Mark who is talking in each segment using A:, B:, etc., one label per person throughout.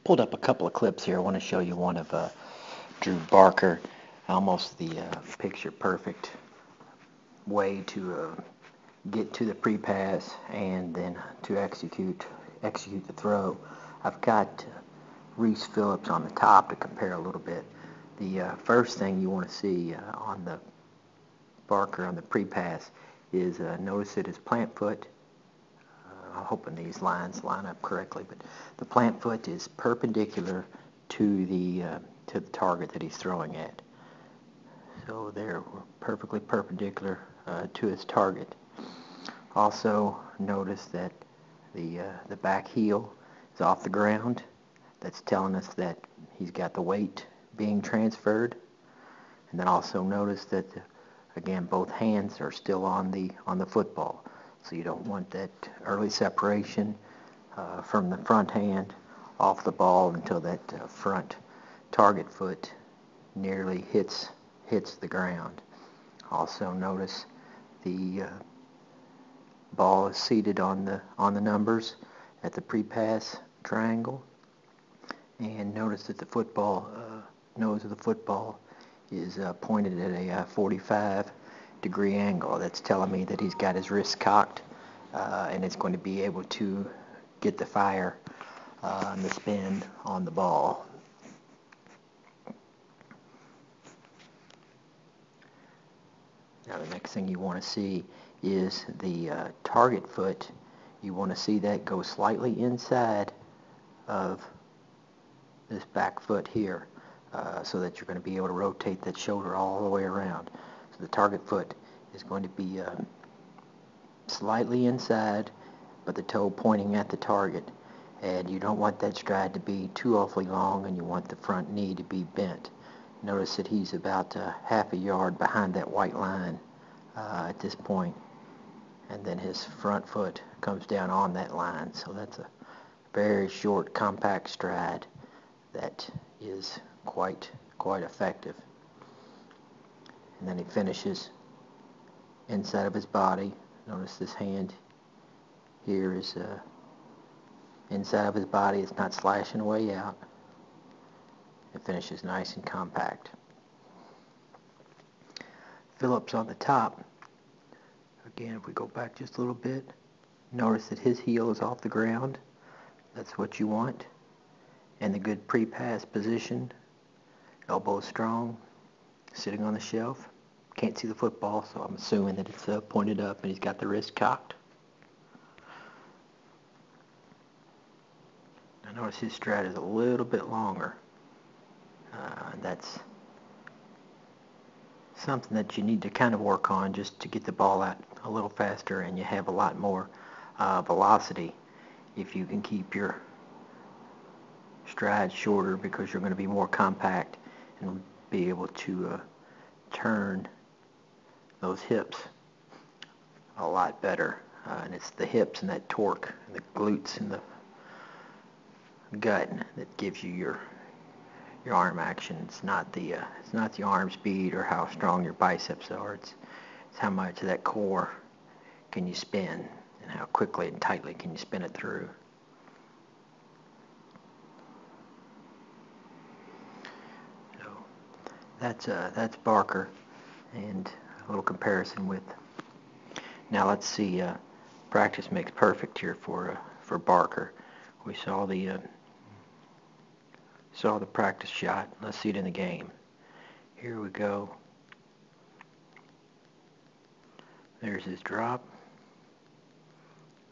A: Pulled up a couple of clips here. I want to show you one of Drew Barker, almost the picture perfect way to get to the pre-pass and then to execute the throw. I've got Reese Phillips on the top to compare a little bit. The first thing you want to see on the Barker on the pre-pass is notice that his plant foot, I'm hoping these lines line up correctly, but the plant foot is perpendicular to the target that he's throwing at. So they're perfectly perpendicular to his target. Also notice that the back heel is off the ground. That's telling us that he's got the weight being transferred. And then also notice that again both hands are still on the football. So you don't want that early separation from the front hand off the ball until that front target foot nearly hits the ground. Also notice the ball is seated on the numbers at the pre-pass triangle, and notice that the football nose of the football is pointed at a 45-degree angle. That's telling me that he's got his wrist cocked and it's going to be able to get the fire and the spin on the ball. Now the next thing you want to see is the target foot. You want to see that go slightly inside of this back foot here so that you're going to be able to rotate that shoulder all the way around. So the target foot is going to be slightly inside, but the toe pointing at the target. And you don't want that stride to be too awfully long, and you want the front knee to be bent. Notice that he's about half a yard behind that white line at this point, and then his front foot comes down on that line. So that's a very short, compact stride that is quite effective. And then he finishes inside of his body. Notice this hand here is inside of his body. It's not slashing away out. It finishes nice and compact. Phillips on the top. Again, if we go back just a little bit, notice that his heel is off the ground. That's what you want. And the good pre-pass position. Elbow strong. Sitting on the shelf. Can't see the football, so I'm assuming that it's pointed up and he's got the wrist cocked. Now notice his stride is a little bit longer. That's something that you need to kind of work on just to get the ball out a little faster, and you have a lot more velocity if you can keep your stride shorter, because you're going to be more compact and be able to turn those hips a lot better. And it's the hips and that torque and the glutes and the gut that gives you your arm action. It's not the arm speed or how strong your biceps are. It's how much of that core can you spin and how quickly and tightly can you spin it through. So that's Barker, and a little comparison with. Now let's see. Practice makes perfect here for Barker. We saw the practice shot. Let's see it in the game. Here we go. There's his drop.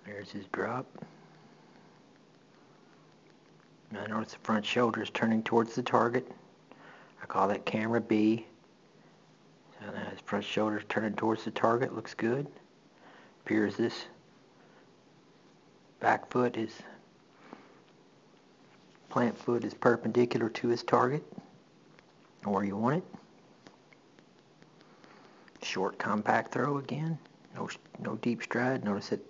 A: There's his drop. Now notice the front shoulder is turning towards the target. I call that camera B. So now his front shoulder is turning towards the target. Looks good. Appears this back foot is plant foot is perpendicular to his target, or where you want it. Short, compact throw again. No deep stride. Notice that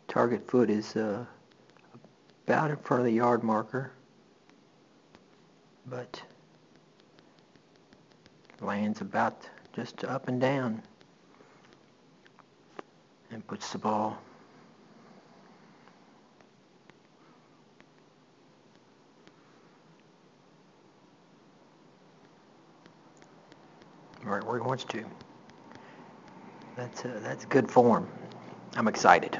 A: target foot is about in front of the yard marker, but lands about just up and down, and puts the ball right where he wants to. That's good form. I'm excited.